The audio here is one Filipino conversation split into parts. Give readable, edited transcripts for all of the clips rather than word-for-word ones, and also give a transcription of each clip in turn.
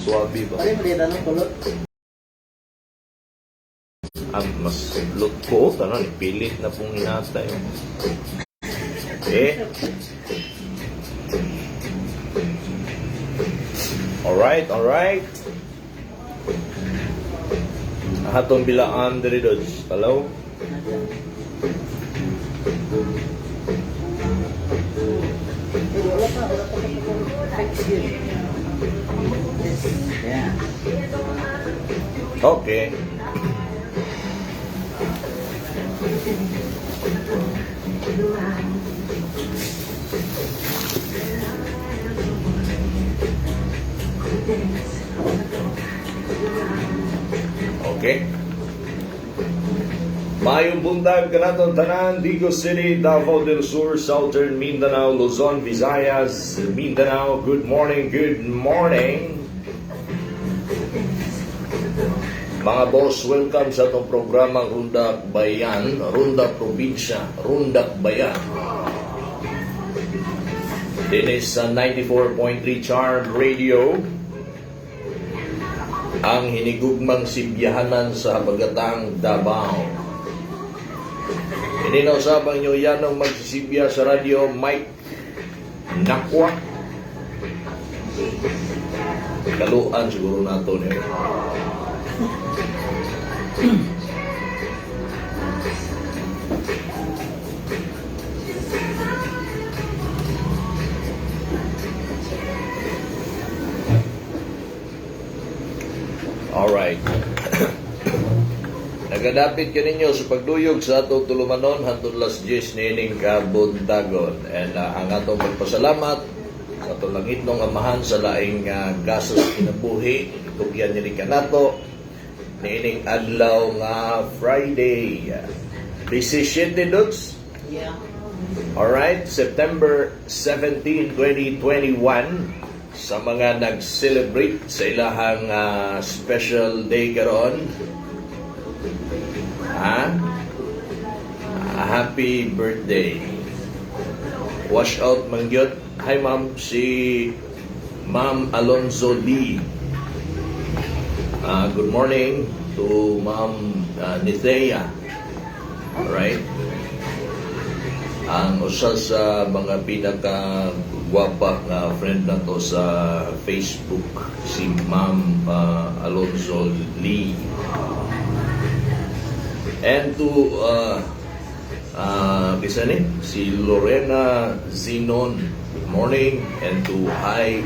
swabe ba? Pare mo dito ng kulot. Mas look ko, pilit na pong hinata yun. Okay. Alright. Hatong bilaan diri dods. Hello? Wala pa. Yeah. Okay. Okay. Mayong buntag kanatong tanan, Digos City, Davao del Sur, Southern Mindanao, Luzon, Visayas, Mindanao. Good morning. Mga boss, welcome sa itong programang Rundak Bayan, Rundak Probinsya, Rundak Bayan. This is 94.3 Charm Radio, ang hinigugmang sibyahanan sa Bagatang Davao. Ininausapan nyo yan ang magsisibya sa radio, Mike Nakwa. Kaluan siguro nato niya. Alright. Nagadapit ka ninyo sa pagduyog sa atong tulumanon hantod las 10 nining kabuntagon. And ang atong pagpasalamat sa atong langitnong amahan sa laing gastos kinabuhi, itugyan nili kanato nining adlaw nga Friday. 17 dudes? Yeah. Alright, September 17, 2021. Sa mga nag-celebrate sa ilahang special day karon, happy birthday. Wash out mangyot. Hi ma'am, si Ma'am Alonzo Lee. Good morning to Ma'am Nithea. Alright. Ang usa sa mga pinaka-gwapa na friend na to sa Facebook, si Ma'am Alonzo Lee. And to si Lorena Zinon, good morning. And to Hi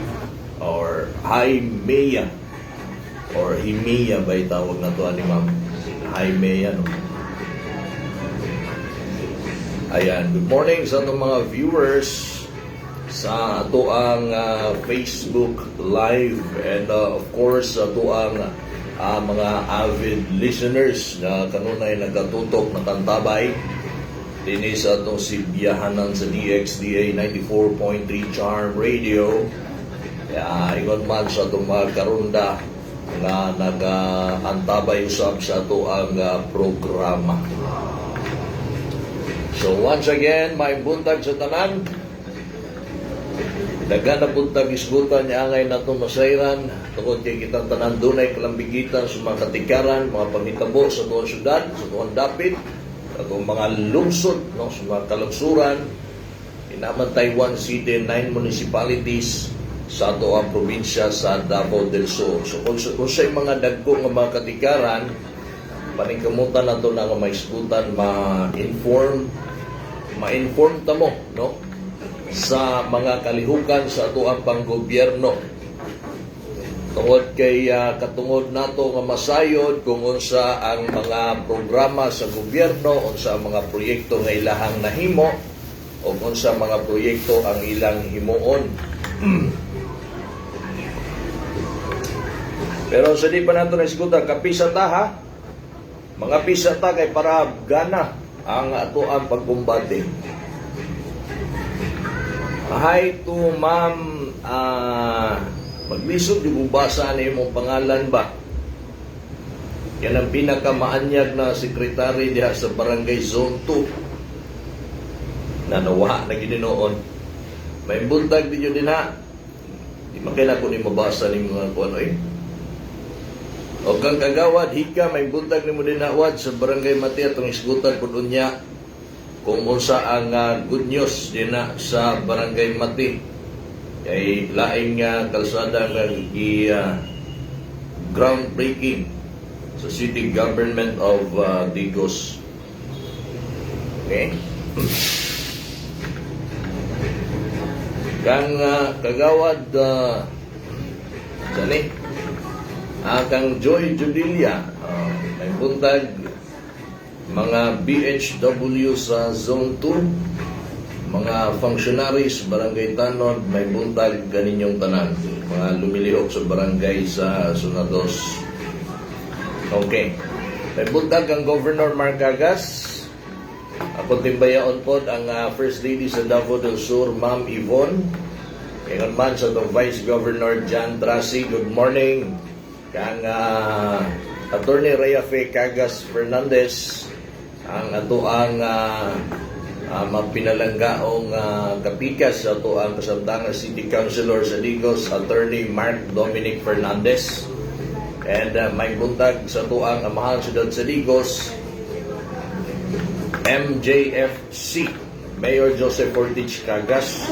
Mea, or Himea ba itawag na to ni Ma'am? Hi Mea, no? Ayan, good morning sa itong mga viewers sa ato ang Facebook Live, and of course sa ato ang mga avid listeners na kanunay nagkatutok na kantabay dini sa atong sibyahanan sa DXDA 94.3 Charm Radio. Ingon man sa atong mga karunda na nag-antabay usab sa ato ang programa. So once again, may buntag sa tanan. Dagan na buntag isgutan niya angay natong masayran. Tungkol kay kitang tanan dunay kalambigitan sa mga katikaran, mga panghitabo sa tuwang syudad, sa tuwang dapit, sa tuwang mga lungsod, no, sa mga kalagsuran. Inaman Taiwan City, 9 municipalities sa ato ang probinsya sa Davao del Sur. So kung sa mga dagko nga mga katikaran, paningkamutan na ito na nga maisgutan, ma-inform ta mo, no, sa mga kalihukan sa ato ang panggobyerno tungod kay katungod nato nga masayod kung unsa ang mga programa sa gobyerno, unsa ang mga proyekto nga ilahang nahimo o unsa mga proyekto ang ilang himuon. Pero sa di pa nato naisgutan, kapisa ta ha, mga pisa ta kay para gana ang ato ang pagkumbate. Hi to Ma'am, maglisod yung bubasa na yung pangalan ba? Yan ang pinakamaanyag na sekretary diha sa Barangay Zone 2. Nanawa na gininoon. May buntag din yun din ha. Di makina ko ni mabasa ni mga kuano eh. O kang kagawad, hika, may buntag ni mo din nawad sa barangay Mati atong isgutan po niya kung unsa ang good news din na sa barangay Mati. Kay laing kalsada nga groundbreaking sa city government of Digos. Okay? Kang kagawad sani kang Joy Judilia may buntag mga BHW sa Zone 2, mga functionaries Barangay Tanod may buntag ganinyong tanan, mga lumilihok sa barangay sa Sunados. Okay, may buntag ang Governor Marcagas. Ako timbayaon po ang First Lady sa Davao del Sur, Ma'am Yvonne. Ngayon man sa itong Vice Governor John Tracy, good morning. Kang Attorney Rhea Fe Cagas Fernandez, ang ato ang mapinalanggaong kapikas sa ato ang kasamtangan City Councilor sa Digos, Attorney Mark Dominic Fernandez. And may buntag sa ato ang amahan siyudad sa Digos, MJFC, Mayor Joseph Ortich Cagas.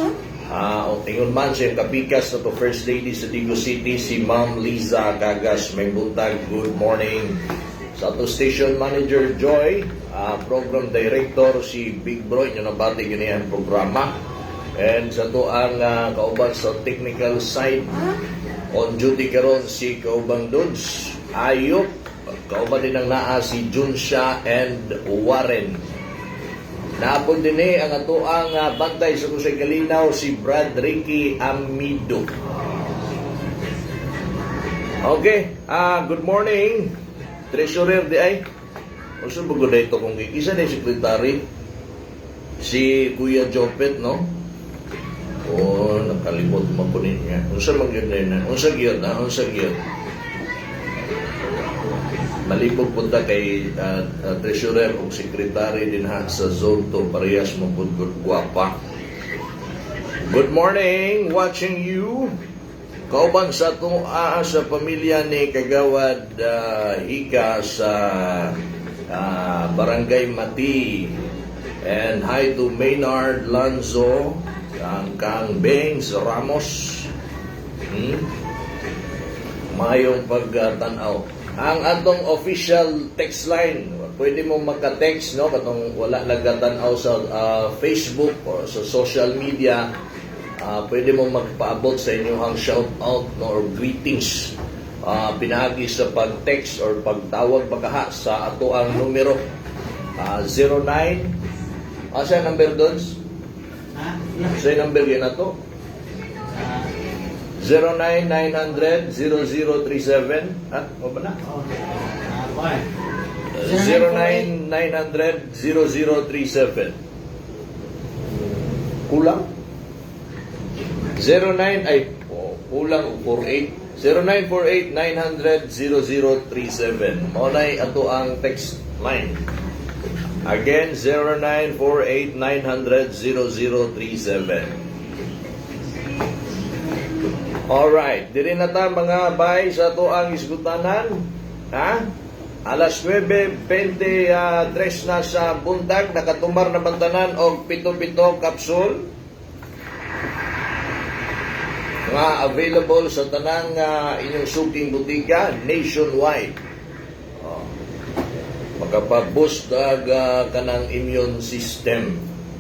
Ingon man siyang kapikas na to First Lady sa Digos City, si Ma'am Liza Cagas. May buntag, good morning. Sa ato Station Manager Joy, Program Director si Big Bro, yung nabati ganyan programa. And sa to ang kauban sa technical side, on duty karon si Kaubang Dudes Ayop, kauban din ang naa si Junsha and Warren. Naapon din ang ato ang bantay sa Kusay Kalinaw, si Brad Ricky Amido. Okay, good morning. Treasurer di ay. Uso ba gud ito kung isa na secretary? Si Kuya Jopet, no? Oh, nakalimot mo po niya. Unsa man gyud na? Unsa gyud na? Unsa gyud? Malipog punta kay treasurer o secretary din ha sa zone to, parehas mo po guwapa. Good morning, watching you. Kauban sa itong sa pamilya ni Kagawad Hika sa Barangay Mati. And hi to Maynard Lanzo, Kang Bengs Ramos. Mayong pagtanaw. Ang atong official text line, pwede mo magka-text, no? Katong wala nagtatanaw sa Facebook or sa social media, pwede mo magpaabot sa inyong shout out, no, or greetings. Pinagi sa pag-text or pagtawag bakaha sa ato ang numero 09. Asa number doon? Sa number yan na to? 09-900-0037. O ba na? 09-900-0037. Kulang? kulang 48. 0948-900-0037. Maunay ato ang text line. Again, 0948-900-0037. Alright, diri na ta mga bay sa to ang isgutanan. Ha? Alas 9:23 na sa buntag, nakatumar na bantanan og 7 kapsul nga available sa tanang inyong suking butika nationwide. Makapag-boost kanang immune system.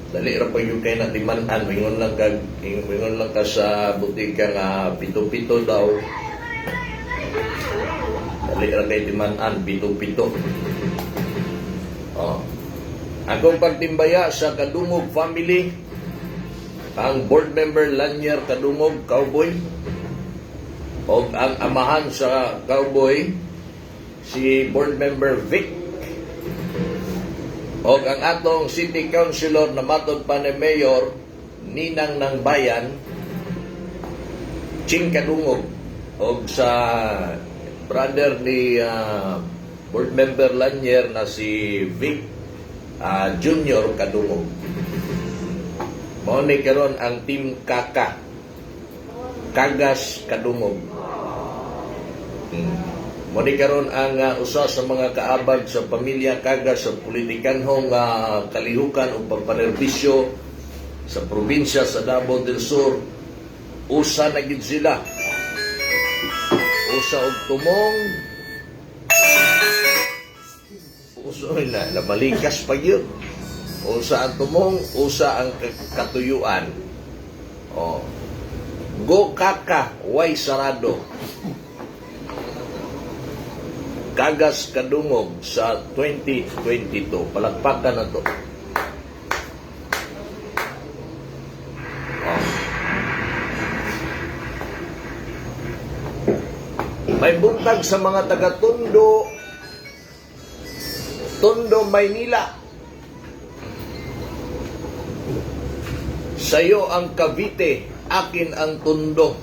Dali ra pa yung kay natimanan, ingon lang ka sa butika nga pito-pito daw. Dali ra kay timanan, pito-pito. Akong pagtimbaya sa Kadungog family, ang board member Lanier Kadungog, Cowboy, o ang amahan sa Cowboy, si board member Vic, o ang atong city councilor na matod pa ni Mayor Ninang ng Bayan, Ching Kadungog, o sa brother ni board member Lanier na si Vic Junior Kadungog. Mao ni karon ang Team Kaka. Kagas Kadungog. Muni karon ang usa sa mga kaabag sa pamilya Kagas sa politikanhong kalihukan o pagpanerbisyo sa probinsya sa Davao del Sur. Usa na gid sila. Usa og tumong. Usa na nabalikas pa yun. Usa ang tumong, usa ang katuyuan. Oh. Go kaka, way sarado. Kagas Kadungog sa 2022. Palakpakan na to. Oh. May buntag sa mga taga-Tondo, Tondo, Maynila. Sayo ang Cavite, akin ang Tondo.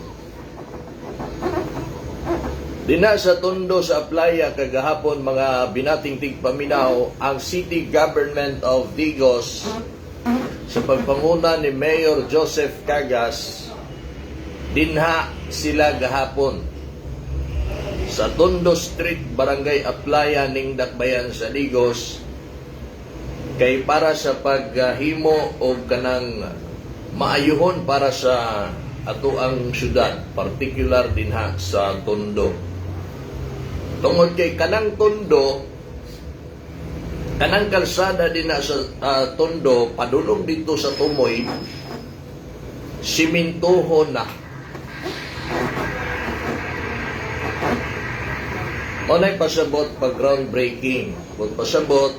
Dina sa Tondo sa playa kagahapon mga binating tigpaminaw ang City Government of Digos sa pagpanguna ni Mayor Joseph Cagas. Dinha sila gahapon sa Tondo Street, Barangay Aplaya, ning Dakbayan sa Digos kay para sa paghimo o kanang maayuhon para sa ato ang syudad, particular dinha sa Tondo. Tungod kay kanang Tondo, kanang kalsada dinha sa Tondo, padulong dito sa Tumoy, simintuhon na. Monay pasabot pag groundbreaking. Kung pasabot,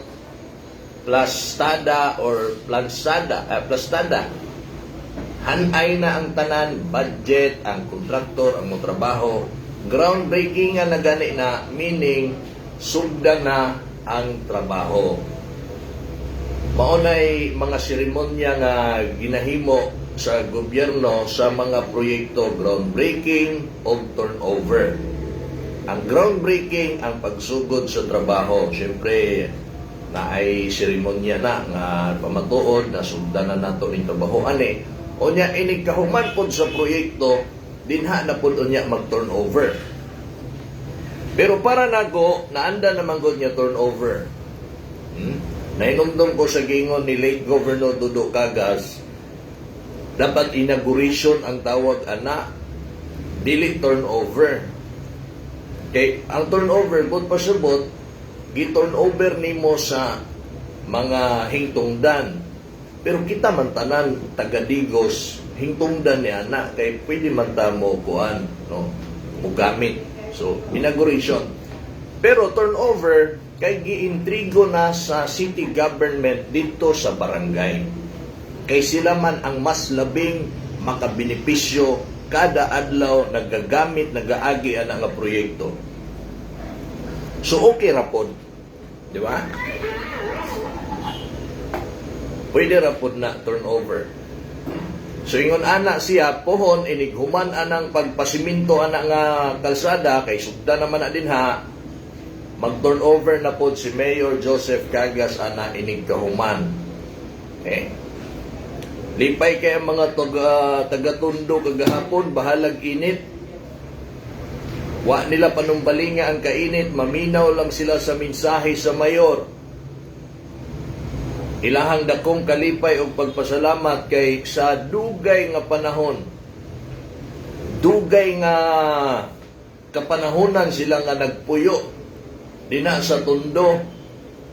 plastada or plastada. Hanay na ang tanan, budget, ang kontraktor, ang mga trabaho. Groundbreaking nga na gani na, meaning, sugda na ang trabaho. Maunay mga seremonya nga ginahimo sa gobyerno sa mga proyekto groundbreaking o turnover. Ang groundbreaking, ang pagsugod sa trabaho. Siyempre, na ay seremonya na nga pamatuod na sugda na nato ning trabaho ani. O niya inig kahuman pod sa proyekto, dinha na pod unya mag-turnover. Pero para nago, naanda naman gud niya turnover. Nainumdum ko sa gingon ni late Governor Dudo Cagas, dapat inauguration ang tawag ana, dili turnover. Kay ang turnover kung pasabot, gi-turnover nimo sa mga hingtungdan. Pero kita man tanan taga Digos, hingtungdan ni ana kay pwede man ta mo kuan, no, mo gamit. So, inauguration. Pero turnover kay giintrigo na sa city government dito sa barangay. Kay sila man ang mas labing makabenepisyo kada adlaw nagagamit, nagaagi ana nga proyekto. So okay ra pod, di ba? Pwede ra pod na turnover. So ingon ana siya pohon inighuman anang pagpasiminto ana nga kalsada kay sugda naman na dinha, mag-turnover na pod si Mayor Joseph Cagas ana inig kahuman. Okay? Lipay kay ang mga taga-Tondo kagahapon, bahalag init. Wa nila panumbalinga ang kainit, maminaw lang sila sa mensahe sa mayor. Ilahang dakong kalipay og pagpasalamat kay sa dugay nga panahon. Dugay nga kapanahonan sila nga nagpuyo dina sa Tondo.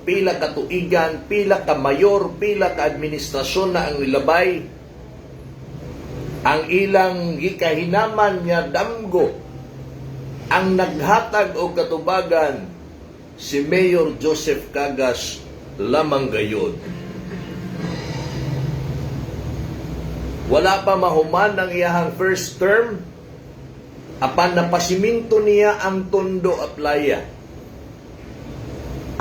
Pila ka tuigan, pila ka mayor, pila ka administrasyon na ang nilabay. Ang ilang gikahinaman niya damgo, ang naghatag o katubagan, si Mayor Joseph Cagas lamang gayud. Wala pa mahuman ang iyahang first term, apan napasiminto niya ang Tondo Aplaya.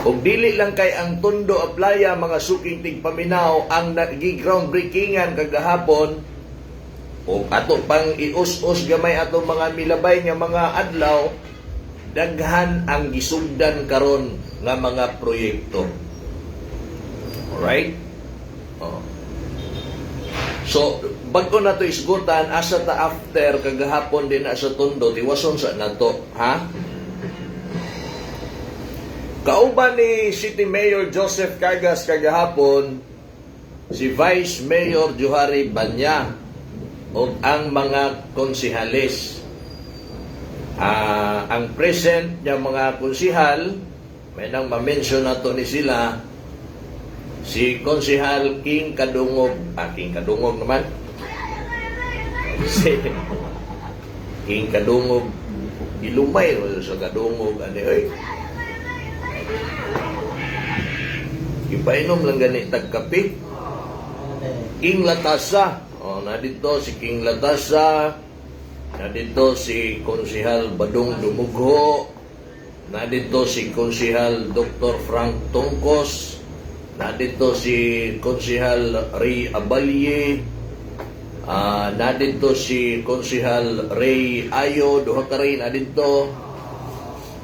Kung dili lang kay ang Tondo Aplaya, mga suking tigpaminaw, ang nag-groundbreakingan kagahapon, o ato pang ius-us gamay ato mga milabay nga mga adlaw, daghan ang gisugdan karon nga mga proyekto. Alright? Oh. So, bago na to isgutan, asa ta after kagahapon din na sa Tondo, tiwason sa nato, ha? Kauban ni City Mayor Joseph Cargas kagahapon, si Vice Mayor Johari Banya o ang mga konsihalis. Ang present niya mga konsihal, may nang ma-mention na to ni sila, si Konsihal King Kadungog, King Kadungog naman, si King Kadungog, ilumay sa Kadungog, oy. Ipainom lang gani tagkape. King Latasa, na dito si King Latasa, na dito si Konsihal Badong Dumugho, na dito si Konsihal Dr. Frank Tongkos, na dito si Konsihal Ray Abalye, na dito si Konsihal Ray Ayo, duha ka rin na dito.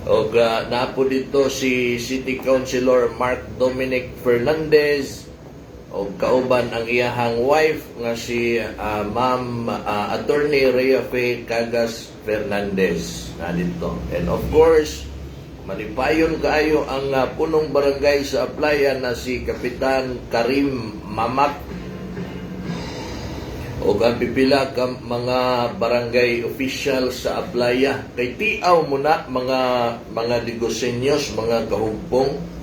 O napo dito si City Councilor Mark Dominic Fernandez, o kauban ang iyahang wife nga si Ma'am Attorney Rhea Faye Cagas Fernandez na dito. And of course, malipayon kaayo ang punong barangay sa Aplayan na si Kapitan Karim Mamak o ang pipila ka mga barangay official sa Aplaya. Kay tiaw muna mga negosenyos, mga kahugpong.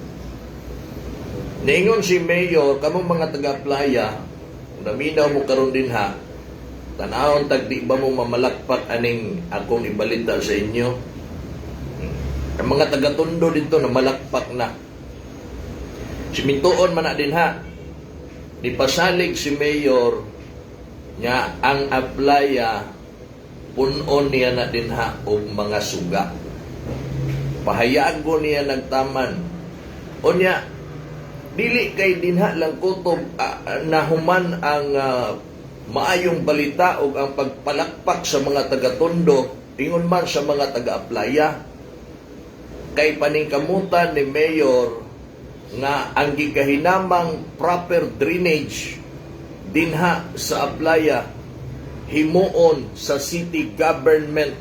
Ningon si Mayor, kamong mga taga-Aplaya, naminaw mo karon din ha, tanawon tag di ba mo mamalakpak aning akong ibalita sa inyo? Ang mga taga-Tondo dito na malakpak na. Simintuon man na din ha. Ipasalig si Mayor nga ang Aplaya punon niya na din ha og mga suga. Pahayago niya nagtaman. Onya, dili kay dinha lang kutob nahuman ang maayong balita o ang pagpalakpak sa mga taga-Tondo, ingon man sa mga taga-Aplaya. Kay paningkamutan ni Mayor nga ang gigahinamang proper drainage dinha sa Aplaya himuon sa city government.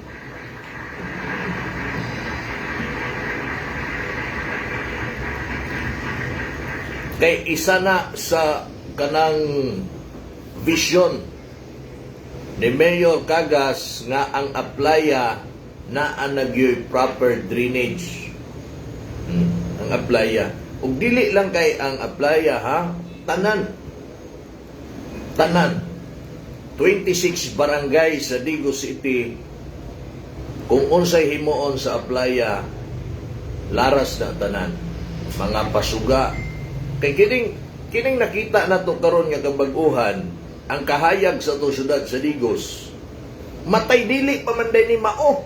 Kay isa na sa kanang vision ni Mayor Cagas nga ang Aplaya na nagyoy proper drainage. Ang Aplaya. Ug dili lang kay ang Aplaya ha, tanan. 26 barangay sa Digos City, kung unsay himuon sa Aplaya, laras na tanan. Mga pasuga. Kay kining nakita na to karon nga kabag-uhan, ang kahayag sa to syudad sa Digos, matay dili pamanday ni mao.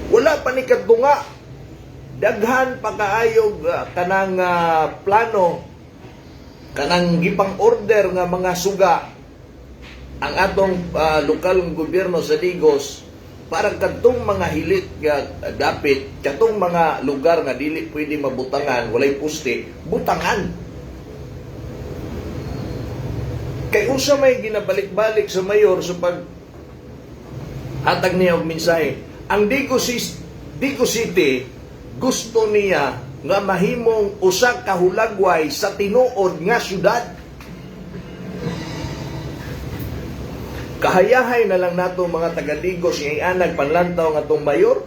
Wala pa ni kadtunga. Daghan pa kaayog kanang plano, kanang gipang order nga mga suga ang atong lokal gobyerno sa Digos para kadtong mga hilit nga dapit, katong mga lugar nga dili pwede mabutangan, walay puste, butangan. Kay unsa may ginabalik-balik sa mayor sa pag hatag niya og mensahe, ang Digos City gusto niya nga mahimong usa ka hulagway sa tinuod nga syudad. Kahayahay na lang nato mga taga-Digos nga anag panlantaw nga tong mayor.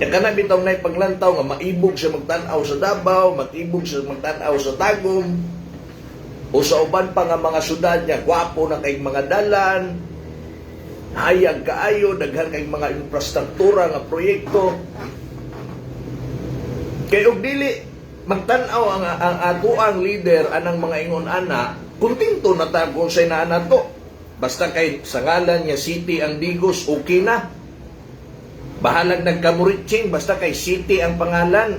Ya kana bitaw nay paglantaw nga maibog sa magtan-aw sa Davao, maibog sa magtan-aw sa Tagum, o sa uban pa nga mga syudad niya, gwapo na kay mga dalan, hayag kaayo, daghan kay mga infrastruktura nga proyekto. Kay og dili magtan-aw ang atuang leader anang mga ingon ana, kuntinto na ta kung say naa nato. Basta kay sa ngalan niya city ang Digos, okay na. Bahalag nagkamuritsing, basta kay city ang pangalan,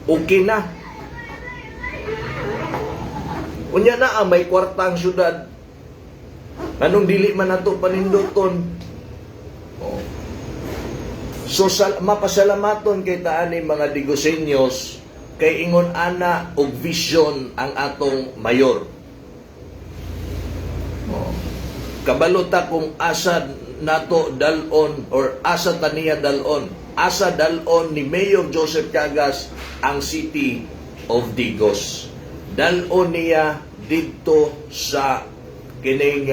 okay na. Unya na may kwartang syudad. Anong dili man nato paninduton? So mapasalamaton kay taani mga Digosenyos kay ingon ana og vision ang atong mayor. Kabalota kung asa nato dalon or asa taniya dalon. Asa dalon ni Mayor Joseph Llagas ang City of Digos. Dalon niya didto sa kining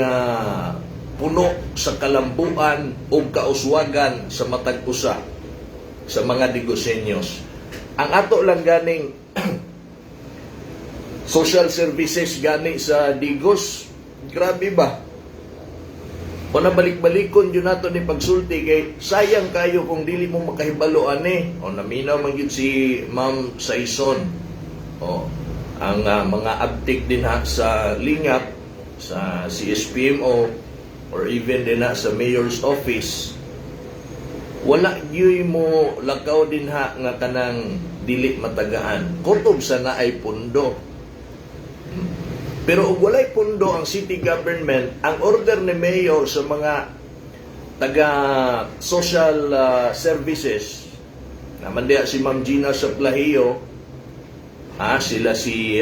puno sa kalambuan o kauswagan sa matag usa sa mga Digosenyos. Ang ato lang ganing social services gani sa Digos, grabe ba? O nabalik-balikon yun nato ni pagsulti kay sayang kayo kung dili mo makahibalo ani. O naminaw man yun si Ma'am Saison. O ang mga abtik din ha sa Lingap, sa CSPMO, or even din na sa mayor's office, wala gyud mo lakaw din ha nga kanang dili matagaan kutob sa naay pundo. Pero ug walay pundo ang city government, ang order ni mayor sa mga taga social services naman diya si Ma'am Gina Saplahio, sila si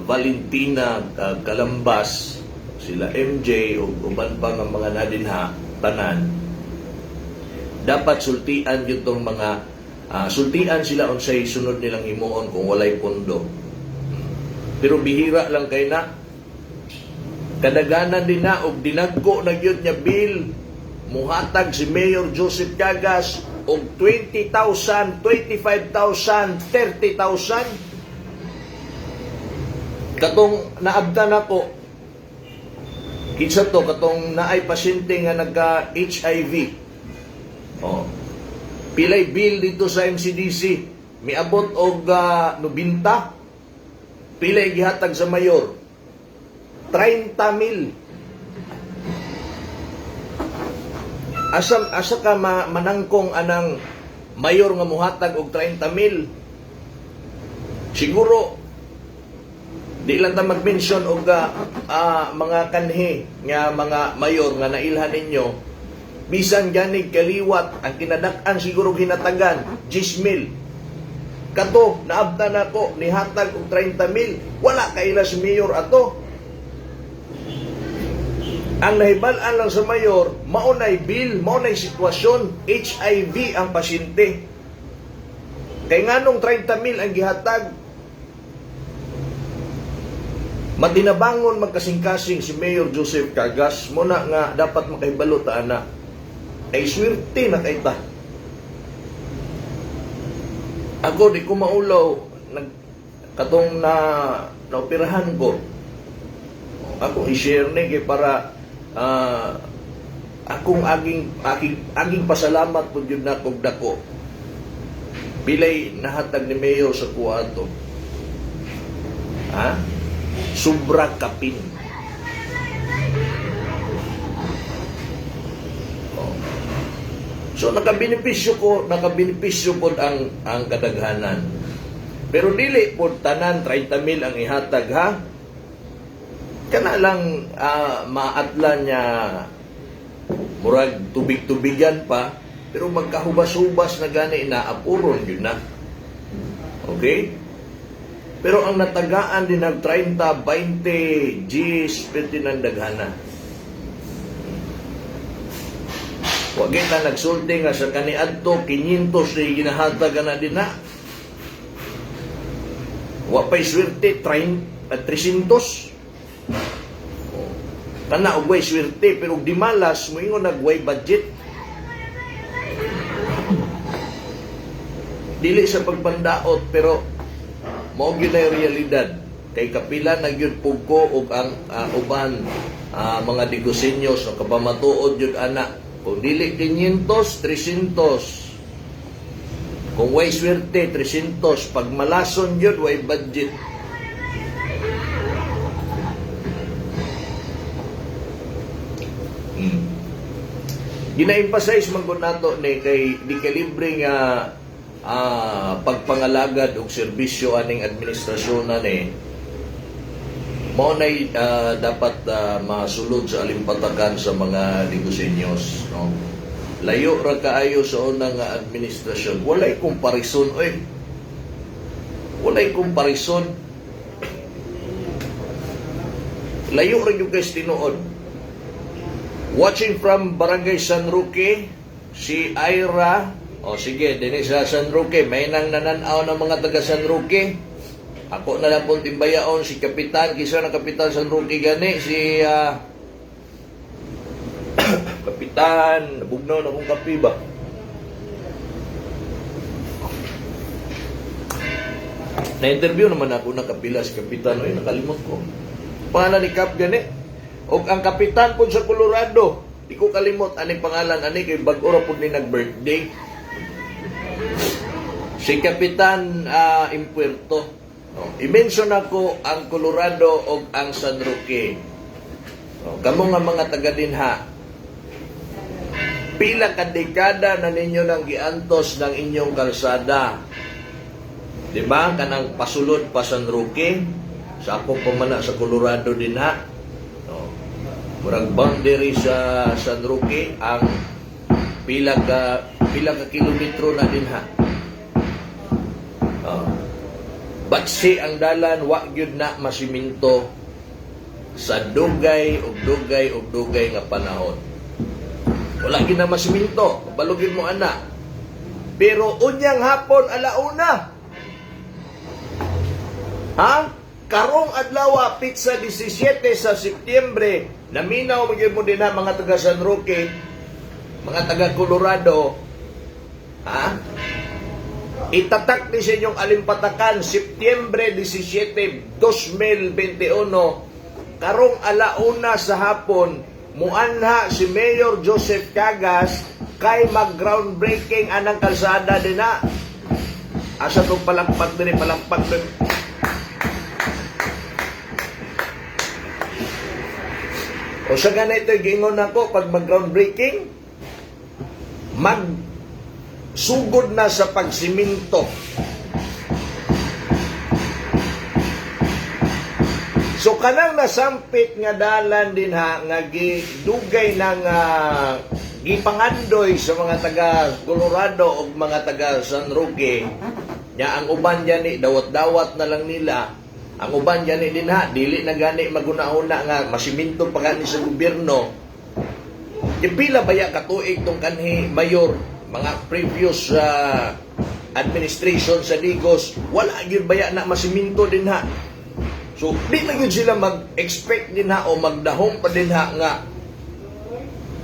Valentina Calambas, sila MJ o uban pa nga mga nadinha tanan, dapat sultian yun tong mga sultian sila unsay sunod nilang himuon kung walay pundo. Pero bihira lang kay na kadaganan din na og dinagko na gyud nya bill muhatag si Mayor Joseph Llagas og 20,000, 25,000, 30,000. Katong naabtan ako, kinsa to, katong naay pasyente nga nagka-HIV. Pilay bill dito sa MCDC, miabot og 90. Pilay gihatag sa mayor, 30,000. Asa ka manangkong anang mayor nga muhatag og 30,000? Siguro di lang ta mag-mention og mga kanhi nga mga mayor nga nailhan ninyo, bisan ganig kaliwat ang kinadak-an siguro hinatagan 10,000. Kato naabtan ako ni hatag og 30,000, wala kaila si mayor ato. Ang nahibalaan lang sa mayor, maunay bill, maunay sitwasyon, HIV ang pasyente. Kay nganong 30,000 ang gihatag, matinabangon magkasing-kasing si Mayor Joseph Llagas, muna nga dapat makahibalo ta ana. Ay swerte na kay ta. Ako di ko maulaw katong naoperahan ko. Ako i-share ni kay para akong aging pasalamat pud yun na kog dako. Bilay nahatag ni Mayor sa kuwato. Sobra kapin. So nakabenepisyo po ang kadaghanan. Pero dili po tanan 30,000 ang ihatag ha. Kana lang maatla niya murag tubig-tubigan pa, pero magkahubas-hubas na gani inaapuron yun na. Okay? Pero ang natagaan din ng 30, 20, Gs, pwede ng daghana. Huwag kita nagsulti nga sa kaniadto, 500 na ginahatag na din na. Huwag pa'y swerte, 300. Kana ugway swerte, pero di malas, mo ingon nagway budget. Dili sa pagpandaot, pero mao gyud na realidad. Kay kapila na gyud pugko ug ang uban mga Digosenyos no kapamatuod gyud ana. Kung dili 500, 300. Kung way swerte 300, pag malason gyud way budget. Gina-emphasize man gud nato ni kay di kalibre nga pagpangalagad og serbisyo aning administrasyon ni mao nay dapat masulod sa alimpatagan sa mga Digosenyos, no? Layo ra kaayo sa unang administrasyon, walay komparison oy. Walay komparison. Layo rin yung guys tinuod. Watching from Barangay San Roque, si Ira, o sige, din sa San Roque, may nang nananaw ng mga taga San Roque. Ako na lang pong timbayaon, si Kapitan, kisa na Kapitan San Roque gani, si Kapitan, nabugnaw na kong kapi ba? Na-interview naman ako na kapila si Kapitan, ay nakalimot ko. Pangalan ni Kap gani. O ang kapitan po sa Colorado, di ko kalimot aning pangalan ani kay bag-ora po ni nag-birthday. Si Kapitan Impuerto. I-mention ako ang Colorado o ang San Roque. Kamo nga mga taga dinha. Pila ka dekada na ninyo nang giantos ng inyong kalsada. Di ba? Kanang pasulod pa San Roque. Sa ako pamana sa Colorado din ha. Murag boundary sa San Roque ang pila ka kilometro na din ha. Batsi ang dalan wa gyud na masiminto sa dugay ug dugay nga panahon. Wala gyud na masiminto, balugin mo ana. Pero unyang hapon alauna. Ha? Karong adlaw pizza 17 sa Setyembre, naminaw magyud mo din ha mga taga San Roque, mga taga Colorado. Ha? Itatak ni sa inyong alimpatakan Setyembre 17, 2021, karong alauna sa hapon, muanha si Mayor Joseph Cagas kay mag-groundbreaking anang kalsada din na. Asa itong palakpak din, palakpak din. O sa ganito, gingon ako, pag mag-groundbreaking, sugod na sa pagsiminto. So kanang nasampit nga dalan din ha, nga gidugay ng gipangandoy sa mga taga Colorado o mga taga San Roque, nya ang uban dyan ni, dawat-dawat na lang nila. Ang uban dyan ni din ha, dili na gani maguna-una nga, masiminto pa gani sa gobyerno. Pila baya katuig tong kanhi mayor, mga previous administration sa Digos, wala yun baya na masiminto din ha. So, di na yun sila mag-expect din ha o magdahong pa din ha nga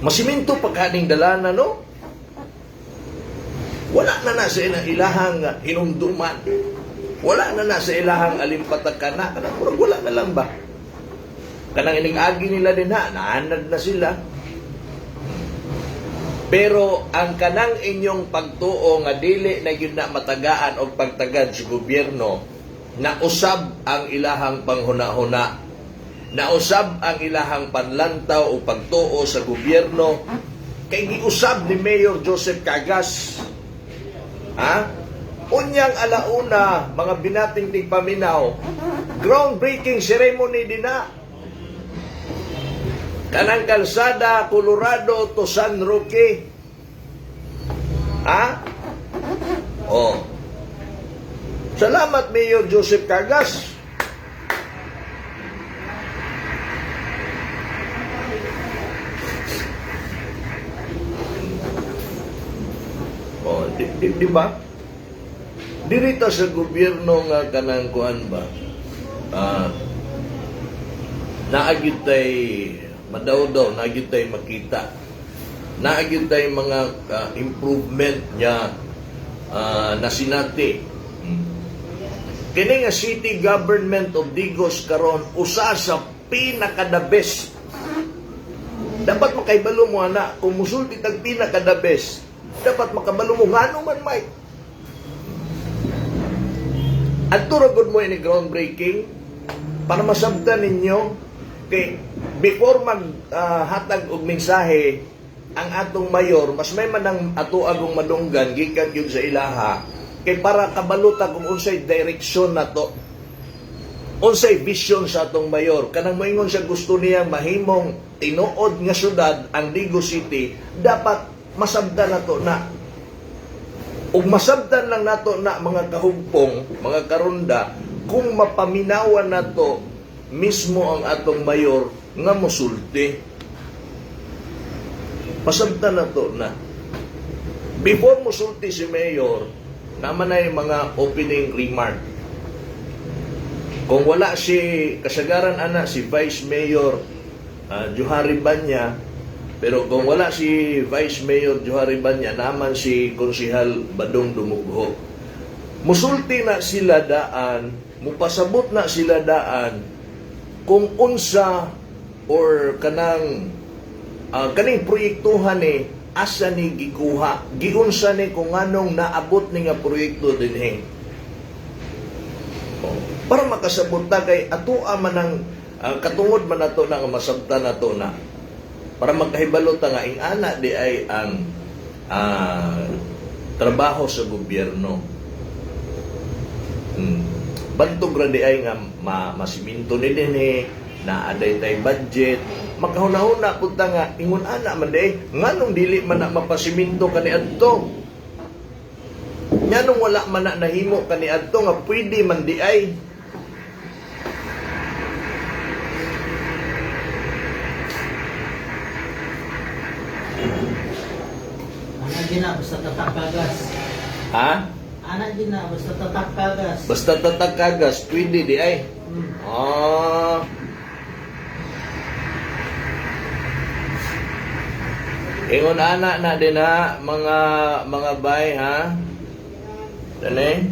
masiminto pa kaning dalana, no? Wala na sa ilahang hinumduman. Wala na sa ilahang alimpatakan na. Wala na lang ba? Kanang ining-agi nila din ha, naanad na sila. Pero ang kanang inyong pagtuo nga dili na yun na matagaan o pagtagad sa gobyerno, nausab ang ilahang panghuna-huna, nausab ang ilahang panlantaw o pagtuo sa gobyerno, kay giusab ni Mayor Joseph Cagas. Ha? Unyang alauna, mga binating tigpaminaw, groundbreaking ceremony din na. Kanang kalsada, Colorado to San Roque. Ha? Oh. Salamat, Mayor Joseph Cagas. Oh, di ba? Dirita sa gobyerno nga kanang kuan ba? Naagid tay madaw-daw, naagid tay makita. Naagid tay mga improvement niya na sinati. Kini nga City Government of Digos karon usa sa pinaka-the best. Dapat makaibalo mo ana kung musulti tag pinaka-the best. Dapat makabalo mo ngano man Mike. At turagod mo ini groundbreaking para masabtan ninyo kay before hatag og mensahe ang atong mayor, mas may manang ato agong madunggan gikan gyud sa ilaha kay para kabaluta kung unsay direksyon nato, unsay vision sa atong mayor. Kanang moingon siya gusto niya mahimong tinuod nga syudad ang Digos City, dapat masabdan nato na ug masabtan lang nato na mga kahugpong, mga karunda, kung mapaminawan nato mismo ang atong mayor nga mosulti. Masabtan nato na. Before mosulti si mayor, naman ay mga opening remark. Kung wala si kasagaran ana si Vice Mayor Johari Banya, pero kung wala si Vice Mayor Johari Banya, naman si Konsehal Badong Dumugho. Musulti na sila daan, mupasabot na sila daan kung unsa or kaning proyektuhan ni asa ni gikuha, giunsa ni kung anong naabot ni nga proyekto dinhi. Para makasabot ta kay atoa man ang katungod man nato na nga masabtan nato na para magkahibalo ta nga ingana di ay ang trabaho sa gobyerno. Bantog ra di ay nga masiminto ni dinhi na aday tay budget, makahuna-huna punta nga ingon ana man day nganong dili man na mapasiminto kaniadto, nganong wala man na nahimo kaniadto nga pwede man di ay. Ana din na, basta tatakagas. Ha? Ana din na, basta tatakagas. Basta tatakagas pwede di ay. Ingon ana na din ha, mga bay ha. Dali.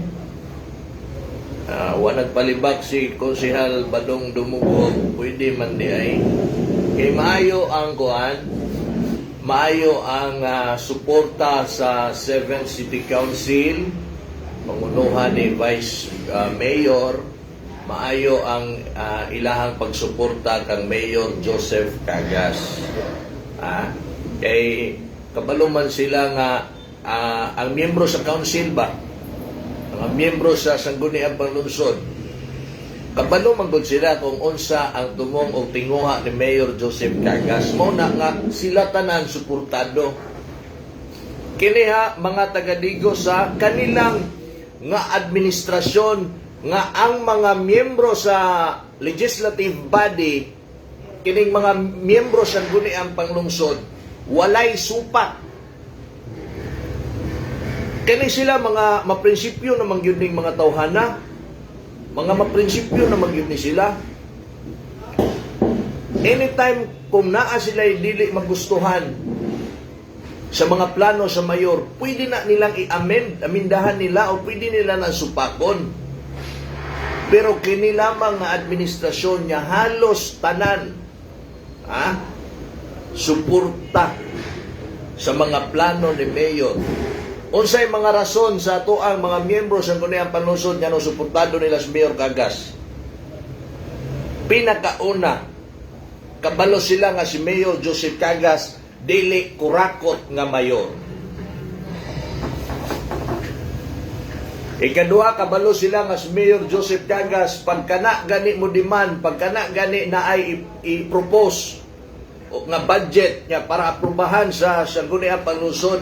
Wa nagpalibak si Konsehal Badong Dumugho, pwede man di ay. Kay maayo ang kuan, maayo ang suporta sa 7 City Council, pangunuhan ni Vice Mayor, maayo ang ilahang pagsuporta kang Mayor Joseph Cagas. Kay kabalo man sila nga ang miyembro sa council ba, ang miyembro sa sangguniang panglungsod, kabalo man gud sila kung unsa ang tumong o tinguha ni Mayor Joseph Cagas. Mao na nga sila tanan suportado. Kini ha mga taga-Digo sa kanilang nga administrasyon nga ang mga miyembro sa legislative body, kining mga miyembro sa sangguniang panglungsod, walay supak. Kani sila mga maprinsipyo na mangyud ning mga tawhana, mga maprinsipyo na mangyud ni sila. Anytime kung naa sila dili magustuhan sa mga plano sa mayor, pwede na nilang amindahan nila o pwede nila na supakon. Pero kini lamang nga administrasyon niya halos tanan suporta sa mga plano ni Mayor. Unsay mga rason sa ato ang mga miyembro sa kunayang panlungsod nga suportado nila si Mayor Cagas? Pinakauna, kabalo sila nga si Mayor Joseph Cagas dili kurakot nga mayor. Ikaduha, kabalo sila nga si Mayor Joseph Cagas pagkana gani mo demand, pagkana gani na ay i-propose nga budget nga para aprubahan sa sangguniang panlungsod,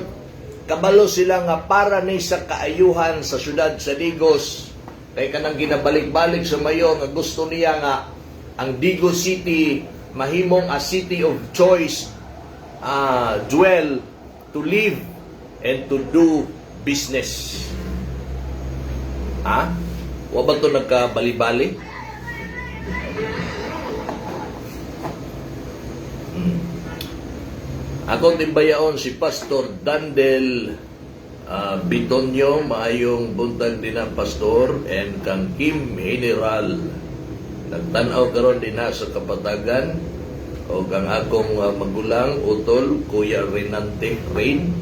kabalo sila nga para ni sa kaayuhan sa syudad sa Digos. Kay kanang ginabalik-balik sa mayor nga gusto niya nga ang Digos City mahimong a city of choice, dwell, to live and to do business. Wa ba ito nagkabali-bali? Akong timbayaon si Pastor Dandel Bitonyo, maayong buntag din ang pastor, and kang Kim General. Nagtanaw karon din na sa Kapatagan, o kang akong magulang, utol, Kuya Renante Rain.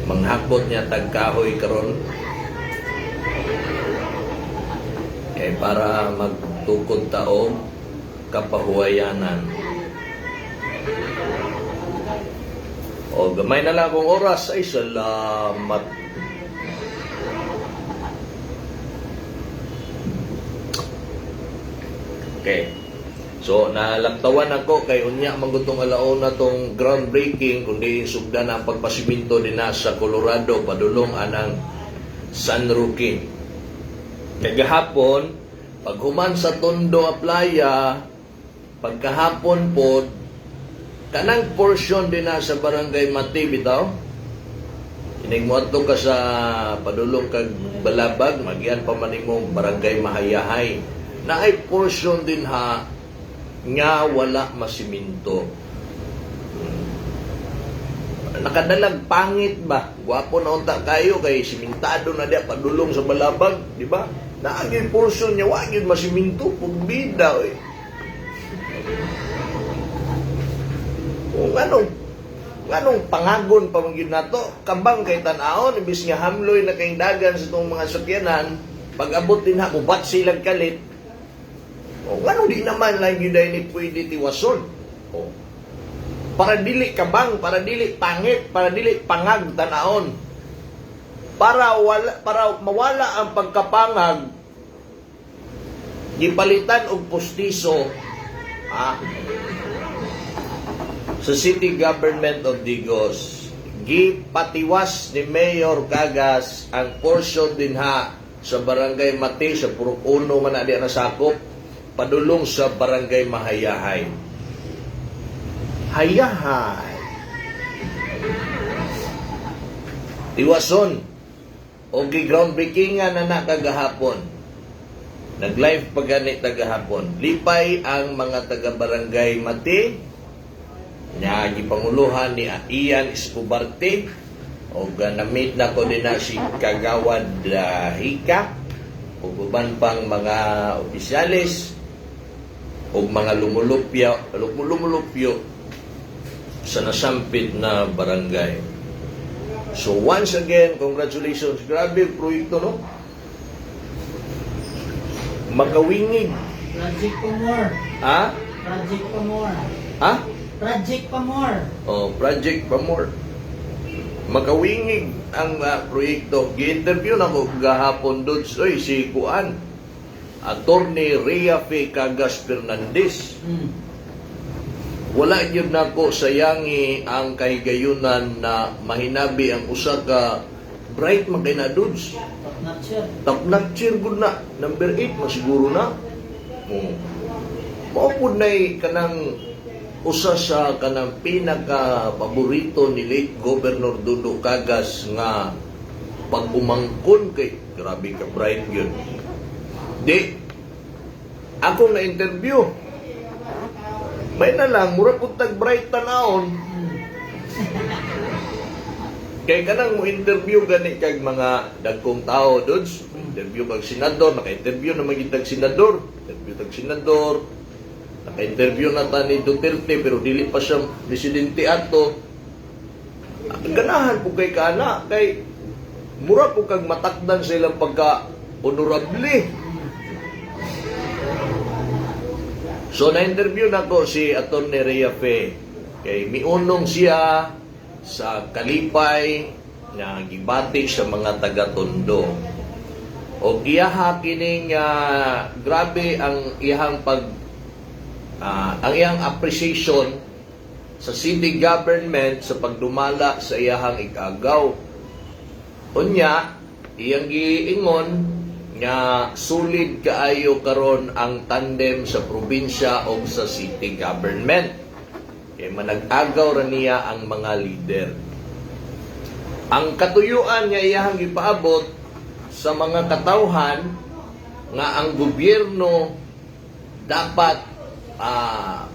Manghakbot niya tagkahoy karon. Kay para magtukod taong kapahuwayanan. O gamay na lang akong oras, ay salamat. Okay. So nalaktawan ako kay unya manggutong alauna tong groundbreaking kundi sugdan ang pagpasiminto din na sa Colorado padulong anang San Roque. Kagahapon pag human sa Tondo a playa pagkahapon pod kanang portion din na sa Barangay Mati bitaw. Inig mo ato ka sa padulong kag Balabag magyan pa man imong Barangay Mahayahay. Na ay portion din ha nga wala masiminto. Nakadalag pangit ba? Gwapo na unta kayo kay simintado na diya padulong sa Balabag, di ba? Naagin portion niya wagin masiminto pugbida eh. Kung anong pangagon pa man gyud nato, kabang kay tan-aon ibis nga hamloy na kay dagan sa itong mga sakyanan, pag-abot din ha ubat silang kalit. O, ano di naman lang yun dahil ni pwede tiwason. O, para dili kabang, para dili pangit, para dili pangag tanaon. Para mawala ang pagkapangag, gipalitan og pustiso sa City Government of Digos. Gipatiwas ni Mayor Cagas ang portion din ha sa Barangay Mati, sa Purok Uno man na di nasakop, padulong sa Barangay Mahayahay. Hayahay. Tiwason. O gi-groundbreaking nga na nakagahapon. Nag-live pa ganit tagahapon. Lipay ang mga taga-Barangay Mati, nga gipanguluhan ni Ian Escobarte, o ganamit na ko din na si Kagawad Hika, o uban pang mga opisyalis, o mga lumulupyo sa nasampit na barangay. So once again, congratulations. Grabe yung proyekto, no? Makawingig. Project pa more. Ha? Project pa more. Ha? Project pa more. Oh, Project Pamor. Makawingig ang proyekto. Gi-interview na ko gahapon doon. Oy, si Kuan. Attorney Rhea F. Cagas Fernandez. Wala yun na ko sayangi ang kahigayunan na mahinabi ang usa ka bright magkinadudes. Top notch yan. Top notch good na. Number 8, masiguro na. Maupod na kanang usa sa kanang pinaka-paborito ni late Governor Dodo Cagas nga pag-umangkon kay grabe ka bright yun. Di, ako na-interview. May na lang, mura kong tag-bright tanahon. Kay kanang mo interview gani kag mga dagkong tao doon. Interview kag senador, naka-interview na magitag senador. Interview tag senador. Naka-interview na ta ni Duterte pero dili pa siya presidente ato. Ganahan po kay kana kay mura po kag matakdan sa ilang pagka-honorable. So na-interview na ko si Atty. Rhea F. Kay miunong siya sa kalipay na gibati sa mga taga-Tondo. O iyaha kining grabe ang iyang ang iyang appreciation sa city government sa pagdumala sa iyang ikagaw. Unya, iyang giingon nga sulid kaayo karon ang tandem sa probinsya o sa city government. Kay manag-agaw ra niya ang mga leader. Ang katuyuan nga iyang gipaabot sa mga katawhan nga ang gobyerno dapat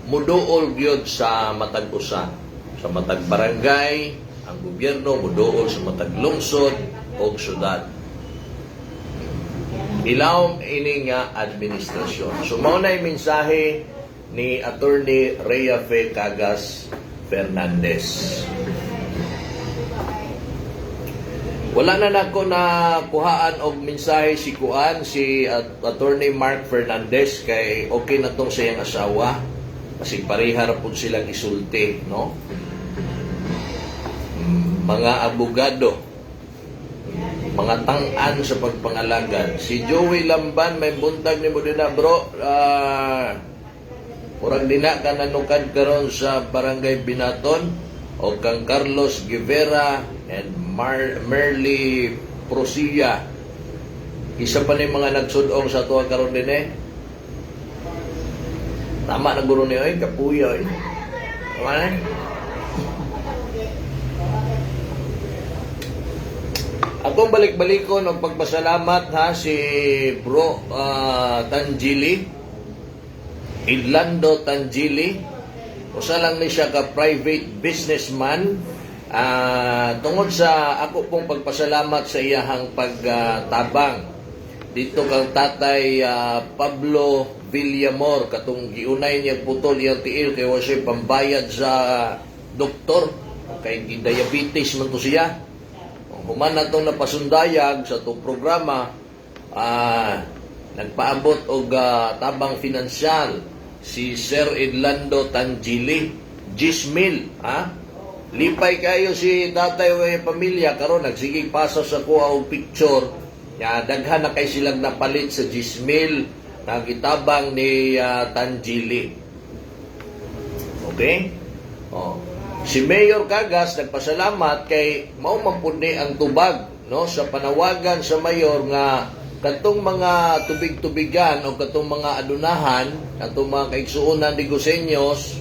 muduol gyud sa matag usa, sa matag barangay, ang gobyerno muduol sa matag lungsod o syudad. Ilawom ini nga administrasyon. So mao na yung mensahe ni Attorney Rhea F. Cagas Fernandez. Wala na nako na kuhaan og mensahe si Kuan, si Attorney Mark Fernandez kay okay na tong sa iyang asawa. Kasi parihar po silang isulti, no? Mga abogado, mga tang-an sa pagpangalagan. Si Joey Lamban, may buntag ni mo din na, bro. Murag dina ka nanukad karon sa Barangay Binaton o kang Carlos Guevara and Merly Prosia. Isa pa ni mga nagsudong sa tuwa karon din eh. Tama na guro niyo eh, kapuyo eh. Tama na eh. Akong balik-balikon og pagpasalamat ha si Bro Tangili, Idlando Tangili. Usa lang ni siya ka private businessman. Tungod sa ako pong pagpasalamat sa iyahang pagtabang dito kang tatay Pablo Villamor katong giunay niya putol iyang tiil kay wa siya pambayad sa doktor kay diabetes man to siya. Human na itong napasundayag sa itong programa, nagpaabot og tabang finansyal si Sir Idlando Tangili, 10,000. Lipay kayo si tatay o pamilya, karon nagsigig paso sa kuha og picture, daghan na kay silang napalit sa 10,000 na gitabang ni Tangili. Okay? Oh. Si Mayor Cagas nagpasalamat kay mao man pud ni ang tubag no sa panawagan sa mayor nga katong mga tubig-tubigan o katong mga adunahan, katong mga kaigsuonan di Gosenyos,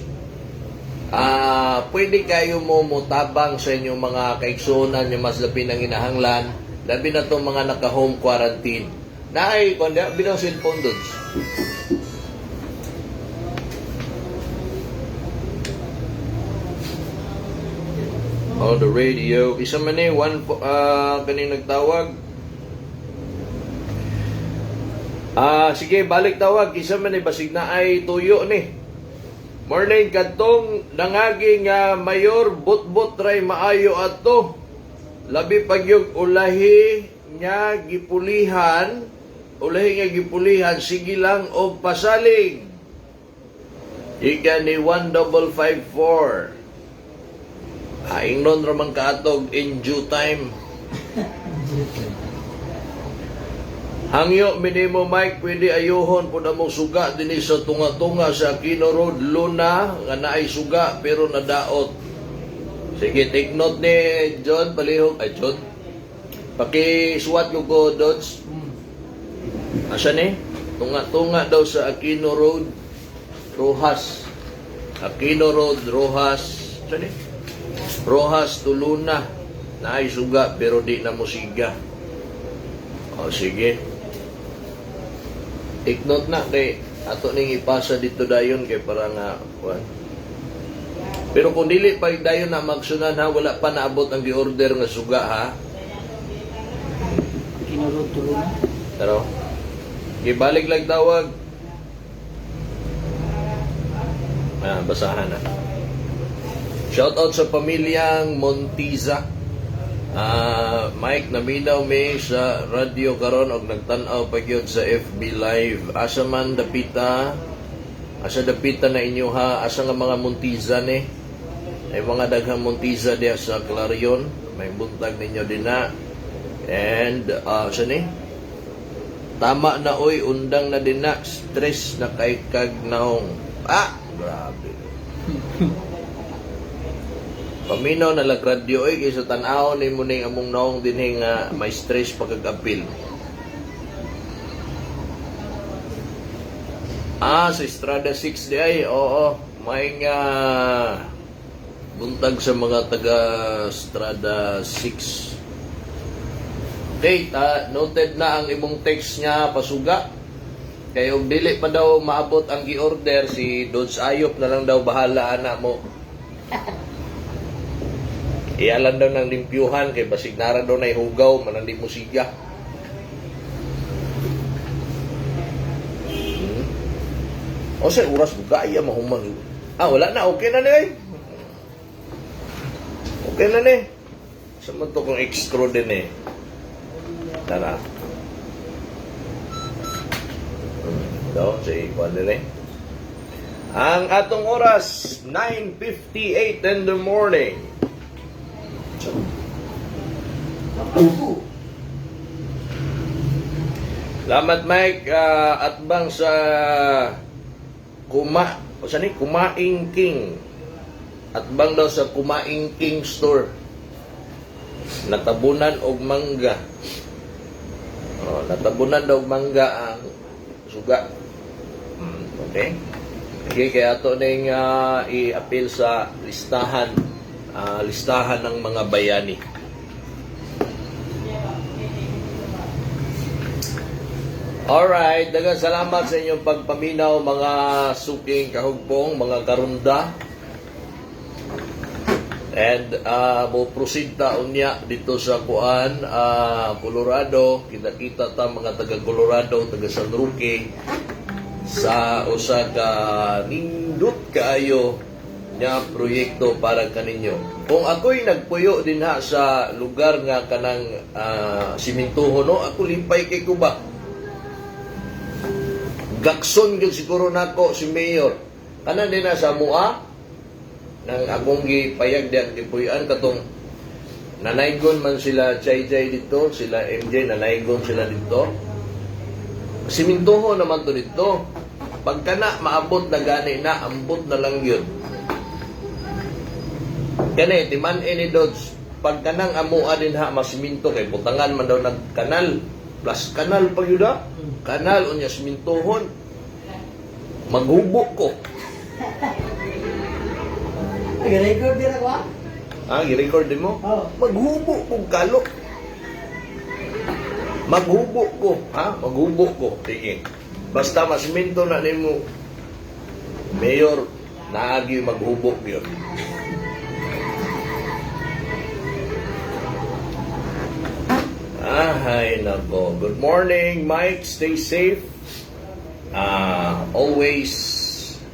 pwede kayo mo mutabang sa inyong mga kaigsuonan yung mas labi ng inahanglan, labi na itong mga naka-home quarantine. Naay, kundi, binang cellphone doon. On the radio. Isa man eh, kaning nagtawag. Sige, balik tawag. Isa man eh, basig na ay tuyo ni. Morning, katong nangaging mayor, but-but try maayo ato. Labi pag yung ulahi nga gipulihan, sige lang og pasalig. Ika ni 1554. Ingnon ramang kaatog in due time. Hangyo minimo Mike, pwede ayuhon po na mong suga din sa tunga-tunga sa Aquino Road, Luna, nga naay suga pero nadaot. Sige, take note ni John Palihog. Ay, John. Pakisuwat ko Dodge. Asa ni? Tunga-tunga daw sa Aquino Road, Rojas. Aquino Road, Rojas. Asa ni? Rojas to Luna. Naay suga pero di na musiga. O sige. Take note na kay ato ning ipasa dito dayon kay para nga pero kung dili pa dayon na magsunan ha, wala pa naabot ang gi-order nga suga ha. Kinurot tulo na. Pero gibalik lang tawag. Basahan na. Shout out sa pamilyang Montiza. Mike, naminaw may sa radio karon og nagtan-aw pa gyud sa FB Live. Asa man dapita? Asa dapita na inyo ha? Asa nga mga Montiza ni? Ay mga daghang Montiza diya sa Clarion. May buntag ninyo din na. And asa ni? Tama na oy, undang na din na. Stress na kay kagnaong. Grabe. Paminaw na lagradyo ay kaysa tanaw ni mo ning among naong dinhing may stress pagkagapil. Sa Estrada 6 di ay, oo, may nga buntag sa mga taga Estrada 6. Okay, noted na ang imong text niya pasuga. Kaya og dili pa daw maabot ang gi-order, si Dodge Ayop na lang daw bahala anak mo. Iyalan daw ng limpyuhan kay basig nara daw na ihugaw manandi musiga. O sa oras bugaya mahuman. Wala na, okay na ni. Okay na ni. Sa man to kung extra din eh. Tara. Daw, say ikuan din eh. Ang atong oras 9:58 in the morning. Salamat Mike at bang sa kuma O saan ni? Kumaing King. At bang daw sa Kumaing King store. Natabunan og mangga. Natabunan daw og mangga ang suga. Okay? Okay, kaya ito na yung i-appeal sa listahan ng mga bayani. Alright, daghang salamat sa inyong pagpaminaw mga suking kahugpong, mga karunda. And mo proceed ta unya dito sa Colorado. Kita-kita ta mga taga Colorado, taga San Roque sa usa ka nindot kaayo nga proyekto para kaninyo. Kung ako'y nagpuyo din sa lugar nga kanang simintuho, no, ako limpay kay Kuba. Gakson gyud siguro nako si Mayor. Kanan din na sa mua nang akong gipayag diyan gipuy-an katong nanaygon man sila Jay dito, sila MJ nanaygon sila dito. Simintuho naman to dito. Pagka na maabot na gani na, ambot na lang yun. Kani, timan ni Dodge, pagka nang amua din ha, masiminto kay butangan man daw nagkanal. Plus kanal pa yun ha. Kanal, unya simintohon. Maghubok ko. Nag-record din ako, I-record din mo? Oo. Maghubok kong kalok. Maghubok ko. Maghubok ko. Sige. Basta masiminto na nimo Mayor, naagi maghubok yun. Ay, nako. Good morning, Mike. Stay safe. Always.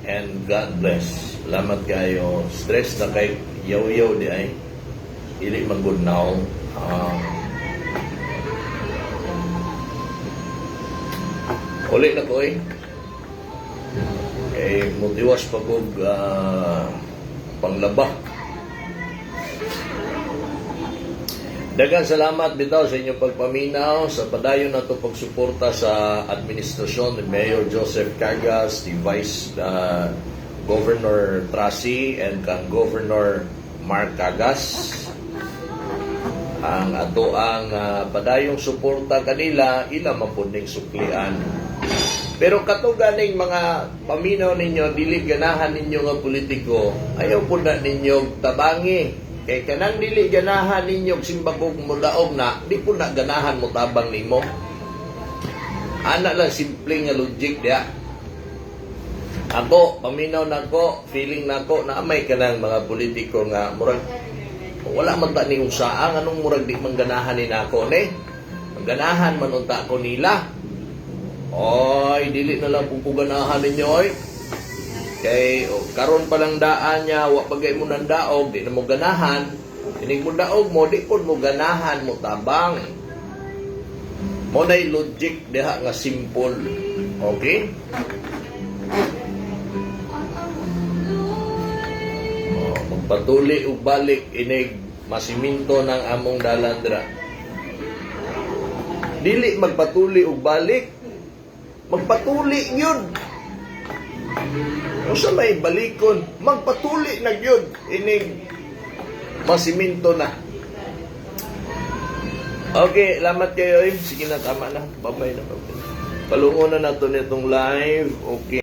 And God bless. Salamat kayo. Stress na kay yaw-yaw di ay. Ili magudnaw. Uli na ko eh. Mutiwas pa kong panglaba. Daghang salamat bitaw sa inyong pagpaminaw sa padayon nato pagsuporta sa administrasyon ni Mayor Joseph Cargas, ni Vice Governor Tracy and kang Governor Mark Cargas. Ang ato ang padayong suporta kanila ila mapuning suklian. Pero kato ganing mga paminaw ninyo, dili ganahan ninyo nga politiko, ayaw po na ninyo tabangi. Kay kanang dili ganahan ninyo simbagog mo daog na, di po na ganahan mo tabang nimo. Ana lang simple nga logic dia. Ako, paminaw nako, feeling nako na may kanang mga politiko nga murag wala man ta ni usaang anong murag di man ganahan ni nako ni. Ganahan man unta ko nila. Oy, dili na lang po ganahan ninyo oy. Kay karon pa lang daan niya, wa pagay mo ng daog, di na mo ganahan. Inig mo daog mo, di po mo ganahan mo tabang. Mo na'y logic diha nga simple. Okay? Magpatuli og balik inig masiminto ng among dalandra. Dili magpatuli og balik. Magpatuli yun. Kung sa may balikon, magpatuli na yun. Inig masiminto na. Okay, salamat kayo. Sige na, tama na. Babay na. Palungo na nato nitong live. Okay.